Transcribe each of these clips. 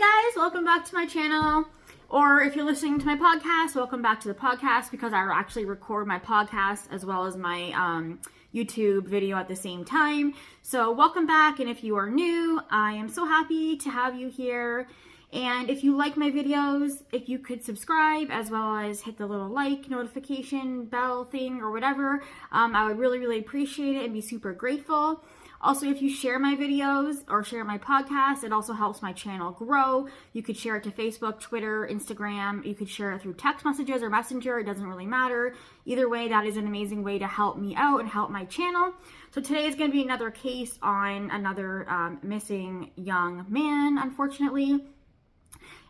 guys, welcome back to my channel. Or if you're listening to my podcast, welcome back to the podcast, because I actually record my podcast as well as my YouTube video at the same time. So welcome back, and if you are new, I am so happy to have you here. And if you like my videos, if you could subscribe as well as hit the little like notification bell thing or whatever, I would really appreciate it and be super grateful. Also, if you share my videos or share my podcast, it also helps my channel grow. You could share it to Facebook, Twitter, Instagram. You could share it through text messages or Messenger. It doesn't really matter. Either way, that is an amazing way to help me out and help my channel. So today is going to be another case on another missing young man, unfortunately.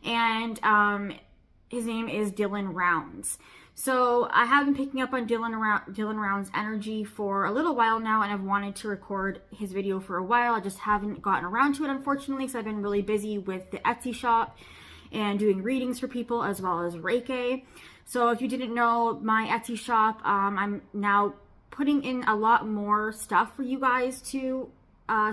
And his name is Dylan Rounds. So I have been picking up on Dylan Rounds' energy for a little while now, and I've wanted to record his video for a while. I just haven't gotten around to it, unfortunately, because I've been really busy with the Etsy shop and doing readings for people as well as reiki. So if you didn't know, my Etsy shop, I'm now putting in a lot more stuff for you guys to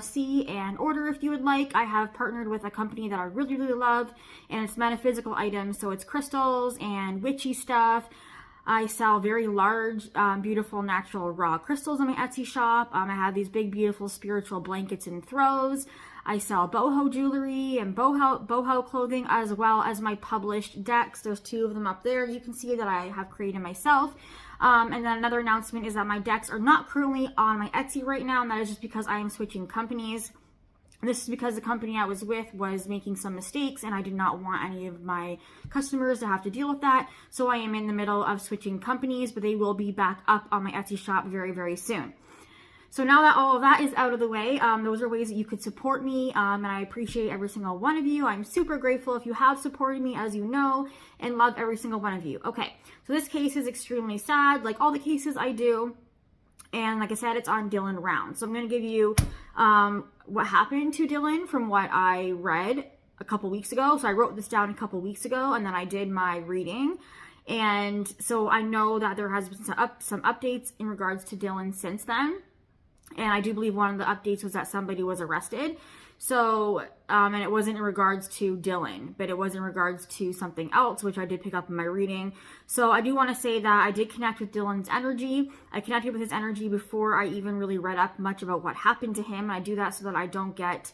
see and order if you would like. I have partnered with a company that I really love, and it's metaphysical items, so it's crystals and witchy stuff. I sell very large, beautiful, natural, raw crystals on my Etsy shop. I have these big, beautiful spiritual blankets and throws. I sell boho jewelry and boho clothing, as well as my published decks. There's 2 of them up there. You can see that I have created myself. And then another announcement is that my decks are not currently on my Etsy right now, and that is just because I am switching companies. This is because the company I was with was making some mistakes, and I did not want any of my customers to have to deal with that. So I am in the middle of switching companies, but they will be back up on my Etsy shop very soon. So now that all of that is out of the way, those are ways that you could support me, and I appreciate every single one of you. I'm super grateful if you have supported me, as you know, and love every single one of you. Okay, so this case is extremely sad, like all the cases I do. And like I said, it's on Dylan Rounds. So I'm going to give you what happened to Dylan from what I read a couple weeks ago. So I wrote this down a couple weeks ago, and then I did my reading. And so I know that there has been some updates in regards to Dylan since then. And I do believe one of the updates was that somebody was arrested. So, and it wasn't in regards to Dylan, but it was in regards to something else, which I did pick up in my reading. So I do want to say that I did connect with Dylan's energy. I connected with his energy before I even really read up much about what happened to him. And I do that so that I don't get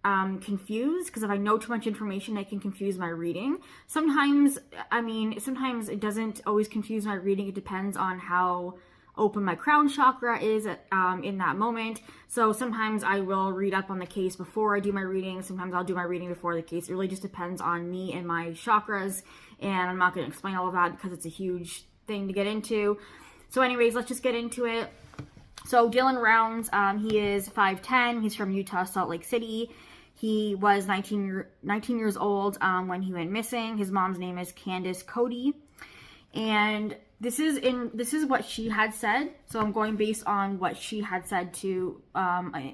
confused, because if I know too much information, I can confuse my reading. Sometimes it doesn't always confuse my reading. It depends on how open my crown chakra is in that moment. So sometimes I will read up on the case before I do my reading. Sometimes I'll do my reading before the case. It really just depends on me and my chakras, and I'm not going to explain all of that because it's a huge thing to get into. So anyways, let's just get into it. So Dylan Rounds, he is 5'10". He's from Utah, Salt Lake City. He was 19 years old when he went missing. His mom's name is Candace Cody, and this is what she had said. So I'm going based on what she had said to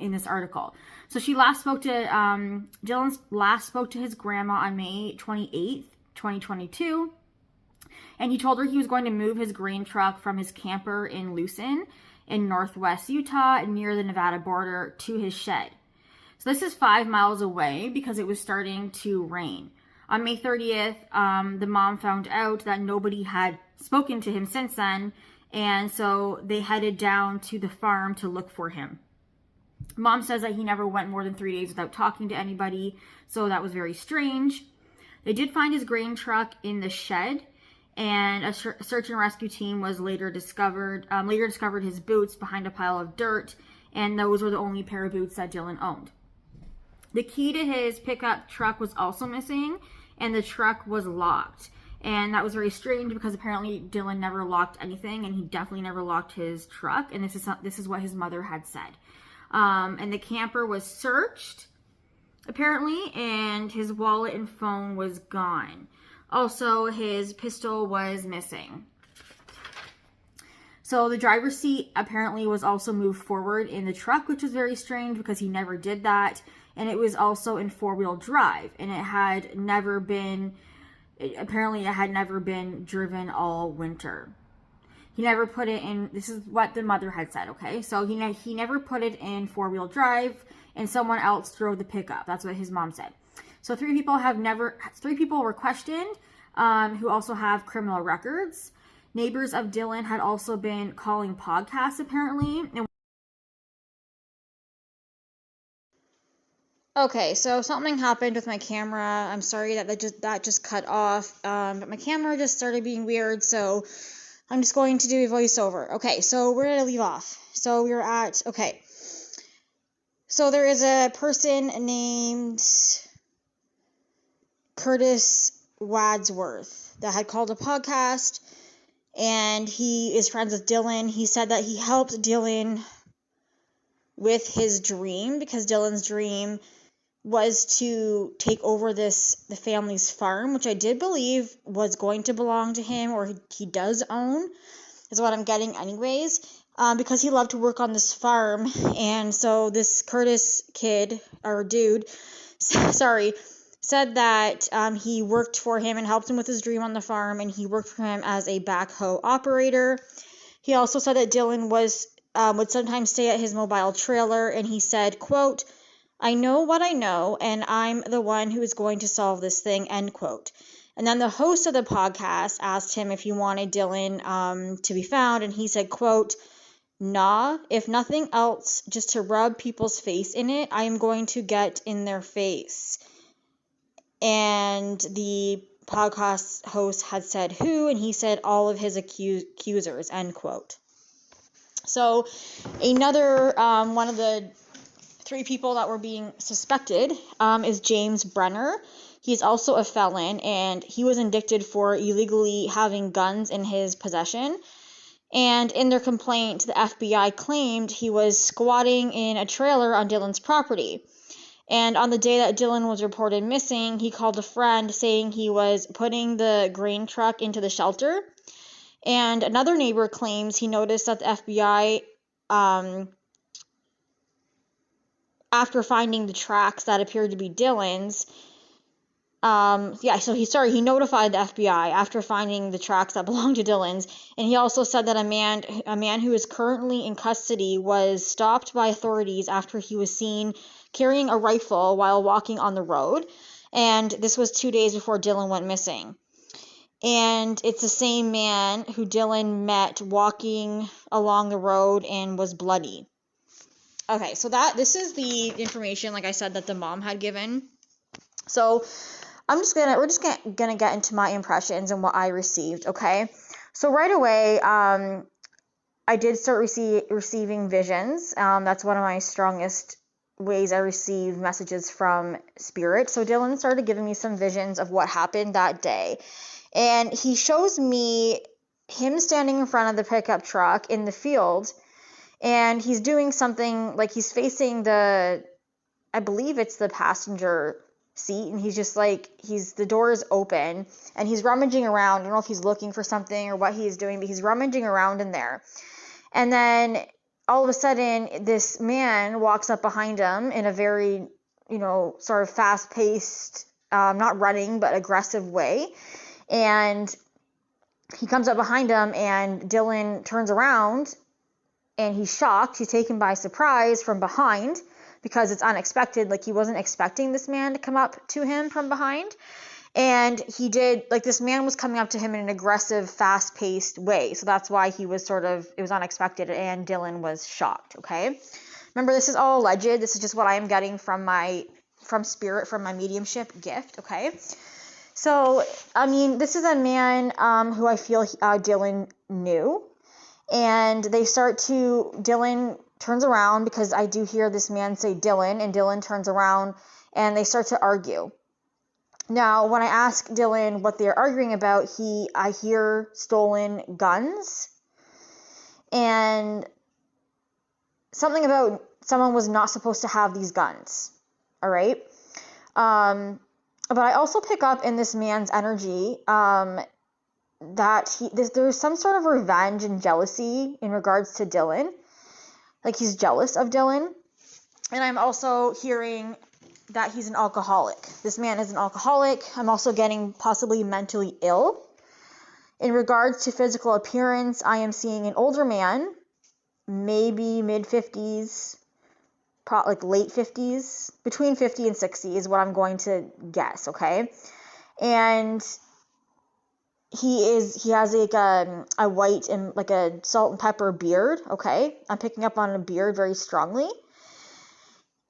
in this article. So she last spoke to Dylan last spoke to his grandma on May 28th, 2022, and he told her he was going to move his grain truck from his camper in Lucin in northwest Utah near the Nevada border to his shed. So this is 5 miles away because it was starting to rain. On May 30th, the mom found out that nobody had spoken to him since then, and so they headed down to the farm to look for him. Mom says that he never went more than 3 days without talking to anybody, so that was very strange. They did find his grain truck in the shed, and a search and rescue team was later discovered his boots behind a pile of dirt, and those were the only pair of boots that Dylan owned. The key to his pickup truck was also missing, and the truck was locked. And that was very strange because apparently Dylan never locked anything, and he definitely never locked his truck. And this is what his mother had said. And the camper was searched, apparently, and his wallet and phone was gone. Also, his pistol was missing. So the driver's seat apparently was also moved forward in the truck, which was very strange because he never did that. And it was also in 4-wheel drive, and it had never been driven all winter. He never put it in, this is what the mother had said, okay? So he never put it in 4-wheel drive, and someone else drove the pickup. That's what his mom said. So 3 people were questioned, who also have criminal records. Neighbors of Dylan had also been calling podcasts, apparently. Okay, so something happened with my camera. I'm sorry that just cut off, but my camera just started being weird, so I'm just going to do a voiceover. Okay, so where did I leave off? So we were at, okay. So there is a person named Curtis Wadsworth that had called a podcast, and he is friends with Dylan. He said that he helped Dylan with his dream, because Dylan's dream was to take over the family's farm, which I did believe was going to belong to him, or he does own, is what I'm getting anyways, because he loved to work on this farm. And so this Curtis kid, or dude, sorry, said that he worked for him and helped him with his dream on the farm, and he worked for him as a backhoe operator. He also said that Dylan would sometimes stay at his mobile trailer, and he said, quote, "I know what I know, and I'm the one who is going to solve this thing," end quote. And then the host of the podcast asked him if he wanted Dylan to be found, and he said, quote, "Nah, if nothing else, just to rub people's face in it, I am going to get in their face." And the podcast host had said who, and he said all of his accusers, end quote. So another one of the 3 people that were being suspected is James Brenner. He's also a felon, and he was indicted for illegally having guns in his possession. And in their complaint, the FBI claimed he was squatting in a trailer on Dylan's property. And on the day that Dylan was reported missing, he called a friend saying he was putting the grain truck into the shelter. And another neighbor claims he noticed that the FBI, after finding the tracks that appeared to be Dylan's, he notified the FBI after finding the tracks that belonged to Dylan's, and he also said that a man who is currently in custody was stopped by authorities after he was seen carrying a rifle while walking on the road, and this was 2 days before Dylan went missing. And it's the same man who Dylan met walking along the road and was bloody. Okay, so this is the information, like I said, that the mom had given. So we're just gonna get into my impressions and what I received, okay? So right away, I did start receiving visions. That's one of my strongest ways I receive messages from spirit. So Dylan started giving me some visions of what happened that day. And he shows me him standing in front of the pickup truck in the field, and he's doing something, like he's facing I believe it's the passenger seat, and he's just like, the door is open, and he's rummaging around. I don't know if he's looking for something or what he's doing, but he's rummaging around in there. And then all of a sudden, this man walks up behind him in a very, sort of fast-paced, not running, but aggressive way. And he comes up behind him, and Dylan turns around, and he's shocked. He's taken by surprise from behind, because it's unexpected. Like, he wasn't expecting this man to come up to him from behind. And this man was coming up to him in an aggressive, fast-paced way. So that's why it was unexpected, and Dylan was shocked, okay? Remember, this is all alleged. This is just what I am getting from spirit, from my mediumship gift, okay? So, this is a man who I feel Dylan knew. And Dylan turns around, because I do hear this man say Dylan, and Dylan turns around, and they start to argue. Now, when I ask Dylan what they're arguing about, I hear stolen guns, and something about someone was not supposed to have these guns, all right? But I also pick up in this man's energy that there's some sort of revenge and jealousy in regards to Dylan. Like, he's jealous of Dylan. And I'm also hearing that he's an alcoholic. This man is an alcoholic. I'm also getting possibly mentally ill. In regards to physical appearance, I am seeing an older man, maybe mid-50s, like late 50s, between 50 and 60 is what I'm going to guess, okay? And he has like a white and like a salt and pepper beard, okay? I'm picking up on a beard very strongly.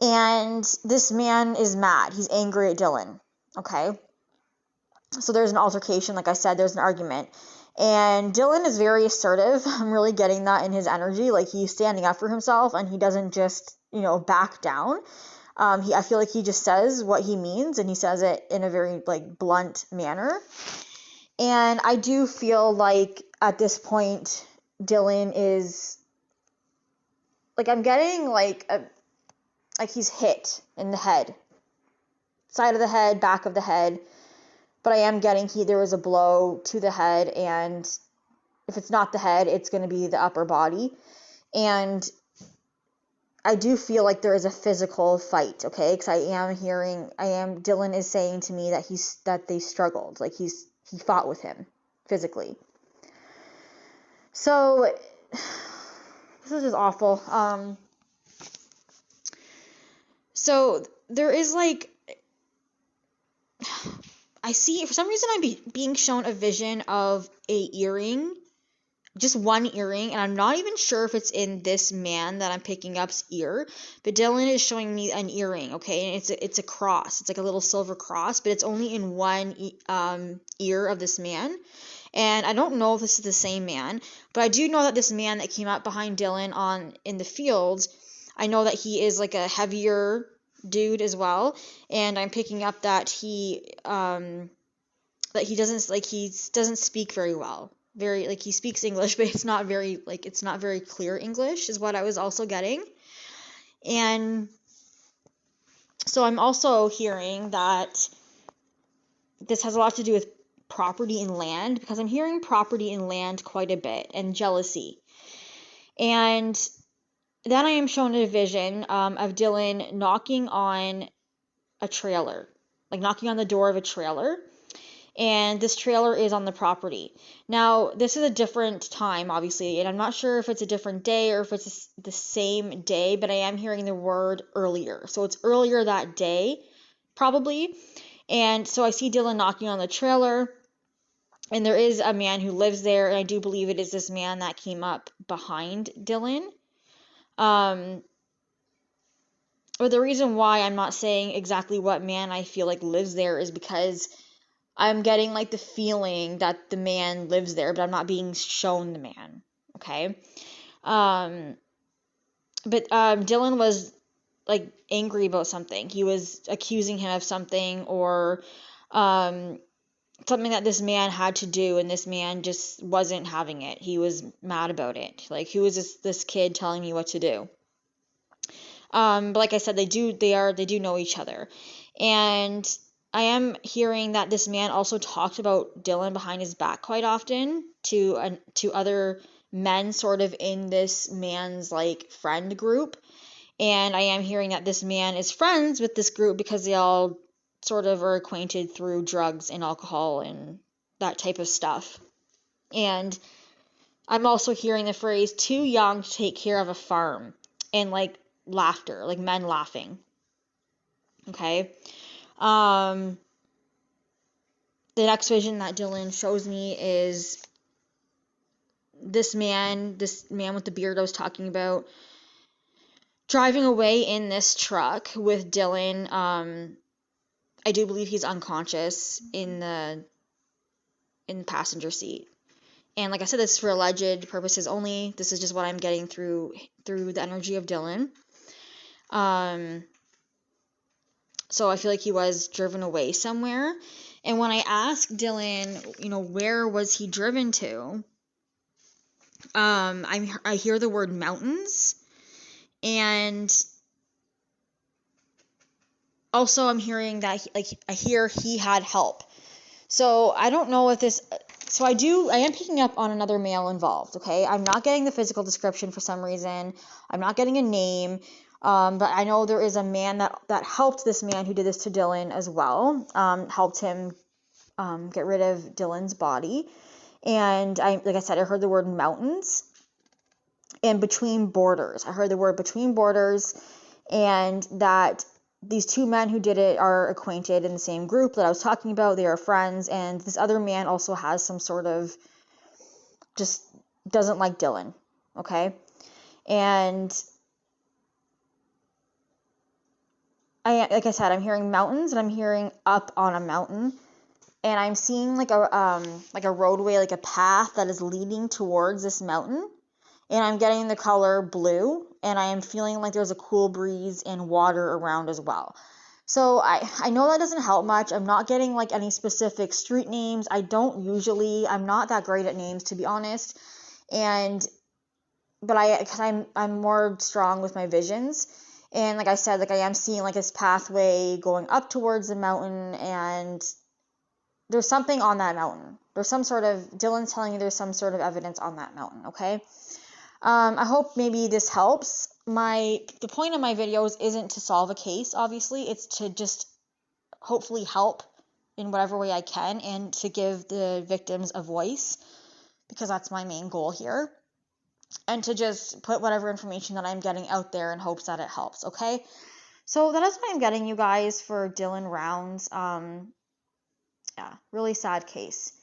And this man is mad. He's angry at Dylan, okay? So there's an altercation, like I said, there's an argument. And Dylan is very assertive. I'm really getting that in his energy. Like, he's standing up for himself, and he doesn't just, back down. I feel like he just says what he means, and he says it in a very, like, blunt manner. And I do feel like at this point, Dylan is, like, I'm getting, like he's hit in the head. Side of the head, back of the head. But I am getting there was a blow to the head, and if it's not the head, it's going to be the upper body. And I do feel like there is a physical fight, okay? Because Dylan is saying to me that they struggled, like he fought with him physically. So this is just awful. So there is like, I see, for some reason I'm being shown a vision of a earring, just one earring, and I'm not even sure if it's in this man that I'm picking up's ear, but Dylan is showing me an earring, okay, and it's a cross. It's like a little silver cross, but it's only in one ear of this man, and I don't know if this is the same man, but I do know that this man that came up behind Dylan in the field, I know that he is like a heavier dude as well, and I'm picking up that he doesn't speak very well. Very, like, he speaks English, but it's not very clear English is what I was also getting. And so I'm also hearing that this has a lot to do with property and land, because I'm hearing property and land quite a bit, and jealousy. And then I am shown a vision of Dylan knocking on a trailer, like knocking on the door of a trailer, and this trailer is on the property. Now, this is a different time, obviously, and I'm not sure if it's a different day or if it's the same day, but I am hearing the word earlier. So it's earlier that day, probably. And so I see Dylan knocking on the trailer, and there is a man who lives there, and I do believe it is this man that came up behind Dylan. But the reason why I'm not saying exactly what man I feel like lives there is because I'm getting like the feeling that the man lives there, but I'm not being shown the man. Okay. But Dylan was like angry about something. He was accusing him of something, or something that this man had to do, and this man just wasn't having it. He was mad about it. Like, who is this kid telling me what to do? But like I said, they do know each other. And I am hearing that this man also talked about Dylan behind his back quite often to other men sort of in this man's like friend group. And I am hearing that this man is friends with this group because they all sort of are acquainted through drugs and alcohol and that type of stuff. And I'm also hearing the phrase too young to take care of a farm, and like laughter, like men laughing. Okay. The next vision that Dylan shows me is this man with the beard I was talking about, driving away in this truck with Dylan. I do believe he's unconscious in the passenger seat. And like I said, this is for alleged purposes only. This is just what I'm getting through the energy of Dylan. So I feel like he was driven away somewhere. And when I asked Dylan, where was he driven to? I hear the word mountains, and also I'm hearing that I hear he had help. So I don't know if this. So I am picking up on another male involved. Okay, I'm not getting the physical description for some reason. I'm not getting a name. But I know there is a man that helped this man who did this to Dylan as well. Helped him get rid of Dylan's body. And like I said, I heard the word mountains and between borders. I heard the word between borders. and that these two men who did it are acquainted in the same group that I was talking about. They are friends, and this other man also has some sort of just doesn't like Dylan, okay? And like I said, I'm hearing mountains, and I'm hearing up on a mountain, and I'm seeing like a roadway, like a path that is leading towards this mountain, and I'm getting the color blue, and I am feeling like there's a cool breeze and water around as well. So I know that doesn't help much. I'm not getting like any specific street names. I'm not that great at names, to be honest. But I'm more strong with my visions. And like I said, like I am seeing like this pathway going up towards the mountain, and there's something on that mountain. Dylan's telling me there's some sort of evidence on that mountain, okay? I hope maybe this helps. The point of my videos isn't to solve a case, obviously. It's to just hopefully help in whatever way I can, and to give the victims a voice, because that's my main goal here. And to just put whatever information that I'm getting out there in hopes that it helps, okay? So that is what I'm getting, you guys, for Dylan Rounds. Yeah, really sad case.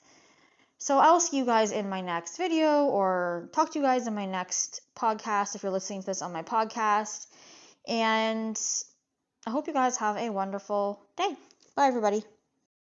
So I'll see you guys in my next video, or talk to you guys in my next podcast if you're listening to this on my podcast. And I hope you guys have a wonderful day. Bye, everybody.